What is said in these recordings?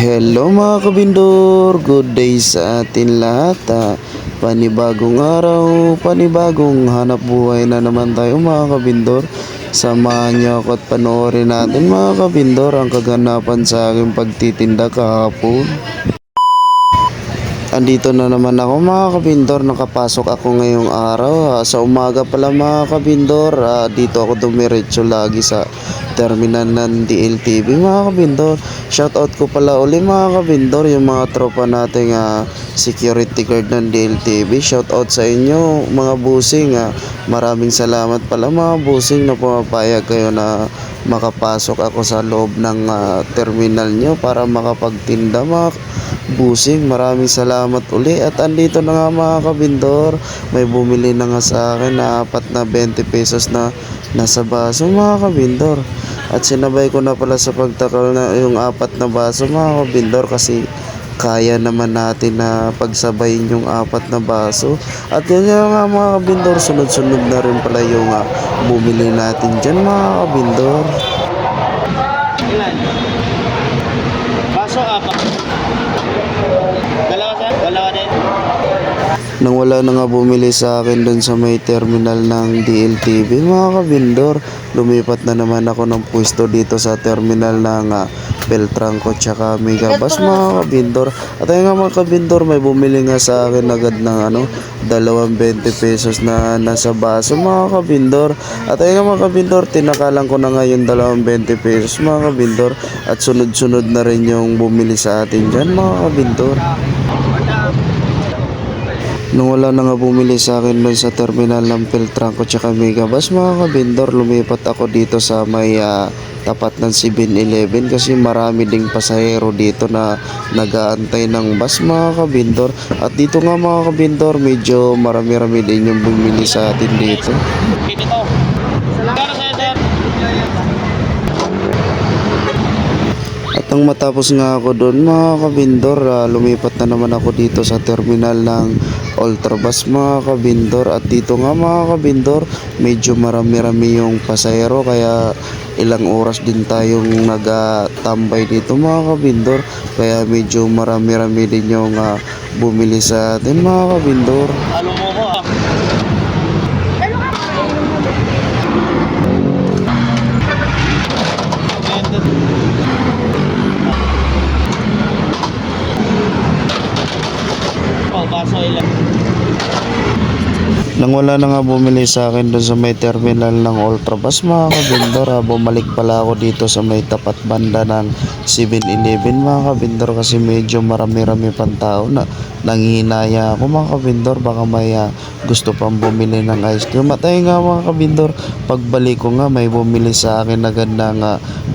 Hello mga kabindor, good day sa atin lahat. Panibagong araw, panibagong hanap buhay na naman tayo mga kabindor. Samahan niyo ako at panoorin natin mga kabindor ang kaganapan sa aking pagtitinda kahapon. Andito na naman ako mga kabindor, nakapasok ako ngayong araw. Sa umaga pala mga kabindor, dito ako dumiretso lagi sa terminal ng DLTV mga kabindor. Shoutout ko pala uli mga kabindor, yung mga tropa nating security guard ng DLTV. Shoutout sa inyo mga busing. Maraming salamat pala mga busing na pumapayag kayo na makapasok ako sa loob ng terminal nyo para makapagtinda mga busing. Maraming salamat uli. At andito na nga mga kabindor, may bumili na nga sa akin na apat na 20 pesos na nasa baso mga kabindor. At sinabay ko na pala sa pagtakal na yung apat na baso mga kabindor, kasi kaya naman natin na pagsabayin yung apat na baso. At yun nga mga kabindor, sunod-sunod na rin pala yung bumili natin dyan mga kabindor. Ilan? Baso apat. Dalawa sir? Dalawa din. Nang wala na nga bumili sa akin doon sa may terminal ng DLTV mga kabindor, lumipat na naman ako ng pwesto dito sa terminal ng Beltranco tsaka Megabus mga kabindor. At ayun nga mga kabindor, may bumili nga sa akin agad ng dalawang 20 pesos na nasa baso mga kabindor. At ayun nga mga kabindor, tinakalan ko na nga yung dalawang 20 pesos mga kabindor. At sunod-sunod na rin yung bumili sa atin dyan mga kabindor. Nung wala na nga bumili sa akin doon sa terminal ng Beltranco tsaka Megabus mga kabindor, lumipat ako dito sa may tapat ng 7-Eleven kasi marami ding pasahero dito na nag-aantay ng bus mga kabindor. At dito nga mga kabindor, medyo marami-rami din yung bumili sa atin dito. Dito. Salamat sir. At nang matapos nga ako doon mga kabindor, lumipat na naman ako dito sa terminal ng Ultrabus mga kabindor. At dito nga mga kabindor, medyo marami-rami yung pasahero, kaya ilang oras din tayong nagtambay dito mga kabindor. Kaya medyo marami-rami din yung bumili sa atin mga kabindor. Ano mo ko baso ilan? Nang wala na nga bumili sa akin doon sa may terminal ng Ultrabus mga kabindor, bumalik pala ako dito sa may tapat banda ng 7-Eleven mga kabindor, kasi medyo marami-rami pang tao na nanghihinaya ako mga kabindor, baka may gusto pang bumili ng ice cream. At ayun nga mga kabindor, pagbalik ko nga may bumili sa akin agad ng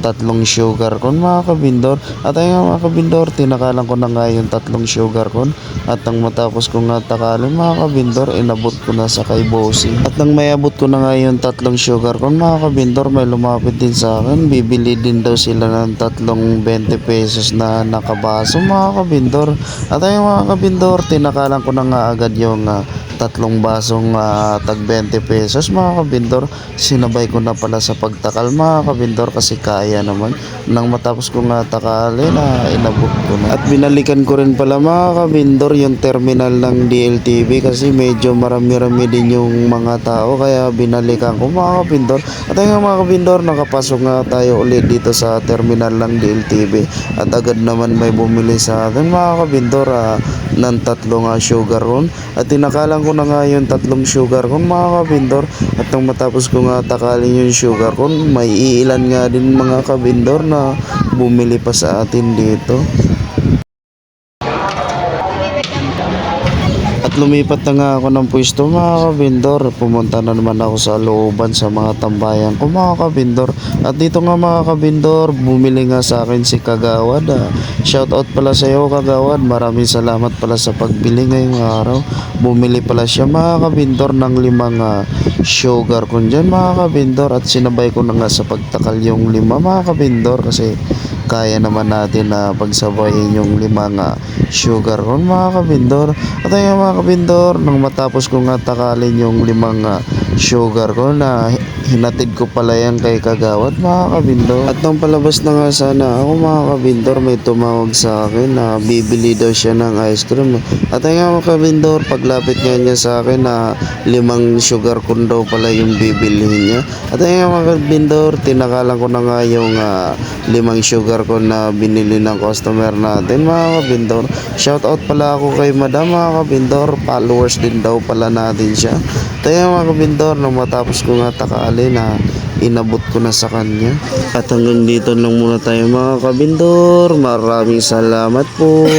tatlong sugar cone mga kabindor. At ayun nga mga kabindor, tinakalan ko na nga yung tatlong sugar cone. At nang matapos ko nga takalin mga kabindor, inabot ko na sa kay bossing. At nang mayabot ko na nga yung tatlong sugar cone mga kabindor, may lumapit din sa akin. Bibili din daw sila ng tatlong 20 pesos na nakabaso mga kabindor. At ayun mga kabindor, tinakalan ko na nga agad yung tatlong basong tag 20 pesos mga kabindor. Sinabay ko na pala sa pagtakal mga kabindor, kasi kaya naman. Nang matapos ko nga takalin, inabot ko na. At binalikan ko rin pala mga kabindor yung terminal ng DLTV, kasi medyo marami-rami din yung mga tao, kaya binalikan ko mga kabindor. At ayun mga kabindor, nakapasok nga tayo ulit dito sa terminal ng DLTV. At agad naman may bumili sa atin mga kabindor ng tatlong sugar cone. At tinakalan ko na nga yung tatlong sugar cone mga kabindor. At nang matapos ko nga takalin yung sugar cone, may iilan nga din mga kabindor na bumili pa sa atin dito. At lumipat na nga ako ng pwesto mga kabindor. Pumunta na naman ako sa looban sa mga tambayan ko mga kabindor. At dito nga mga kabindor, bumili nga sa akin si Kagawad. Shoutout pala sa iyo Kagawad, maraming salamat pala sa pagbili ngayong araw. Bumili pala siya mga kabindor ng 5 sugar cone dyan mga kabindor. At sinabay ko na nga sa pagtakal yung 5 mga kabindor, kasi kaya naman natin na pagsabayin yung 5 sugar cone mga kabindor. At ayun mga kabindor, nang matapos ko nga takalin yung 5 sugar ko na hinatid ko pala yan kay Kagawad mga kabindor. At nung palabas na nga sana ako mga kabindor, may tumawag sa akin na bibili daw siya ng ice cream. At ayun nga mga kabindor, paglapit nga niya sa akin na 5 sugar cone daw pala yung bibilihin niya. At ayun nga mga kabindor, tinakalan ko na nga yung 5 sugar cone na binili ng customer natin mga kabindor. Shoutout pala ako kay madam mga kabindor, followers din daw pala natin siya. At ayun mga kabindor, nung matapos ko nga takali na inabot ko na sa kanya. At hanggang dito lang muna tayo mga kabindor. Maraming salamat po.